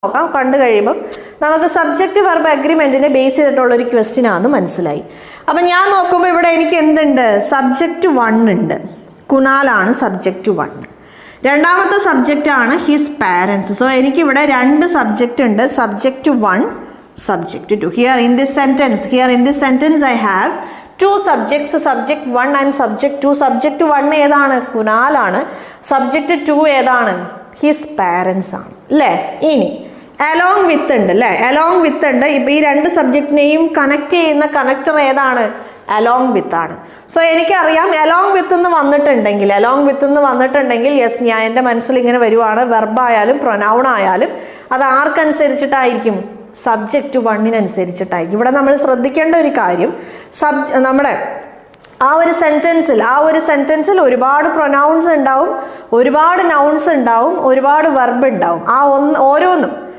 നോക്കാം. കണ്ടു കഴിയുമ്പം നമുക്ക് സബ്ജക്റ്റ് വെർബ് അഗ്രിമെന്റിനെ ബേസ് ചെയ്തിട്ടുള്ളൊരു ക്വസ്റ്റ്യൻ ആണെന്ന് മനസ്സിലായി. അപ്പം ഞാൻ നോക്കുമ്പോൾ ഇവിടെ എനിക്ക് എന്തുണ്ട്? സബ്ജക്റ്റ് 1 ഉണ്ട്. കുണാലാണ് സബ്ജക്റ്റ് 1. രണ്ടാമത്തെ സബ്ജക്റ്റ് ആണ് ഹിസ് പാരൻസ്. സോ എനിക്കിവിടെ 2 സബ്ജക്റ്റ് ഉണ്ട്. Subject 1, subject 2. Here in this sentence I have 2 subjects, subject 1 and subject 2. Subject 1 ഏതാണ്? കുണാലാണ്. സബ്ജക്റ്റ് 2 ഏതാണ്? ഹിസ് പാരൻസ് ആണ് അല്ലേ? ഇനി അലോങ് വിത്ത് ഉണ്ട് അല്ലേ? അലോങ് വിത്ത് ഉണ്ട്. ഇപ്പം ഈ 2 സബ്ജക്റ്റിനെയും കണക്ട് ചെയ്യുന്ന കണക്ടർ ഏതാണ്? അലോങ് വിത്ത് ആണ്. സോ എനിക്കറിയാം അലോങ് വിത്ത് എന്ന് വന്നിട്ടുണ്ടെങ്കിൽ യെസ്, ഞാൻ എൻ്റെ മനസ്സിൽ ഇങ്ങനെ വരുവാണ്, വെർബായാലും പ്രൊനൗൺ ആയാലും അത് ആർക്കനുസരിച്ചിട്ടായിരിക്കും? സബ്ജക്റ്റ് 1-നനുസരിച്ചിട്ടായിരിക്കും. ഇവിടെ നമ്മൾ ശ്രദ്ധിക്കേണ്ട ഒരു കാര്യം, നമ്മുടെ ആ ഒരു സെൻറ്റൻസിൽ ഒരുപാട് പ്രൊനൗൺസ് ഉണ്ടാവും, ഒരുപാട് നൗൺസ് ഉണ്ടാവും, ഒരുപാട് വെർബ് ഉണ്ടാവും. ഓരോന്നും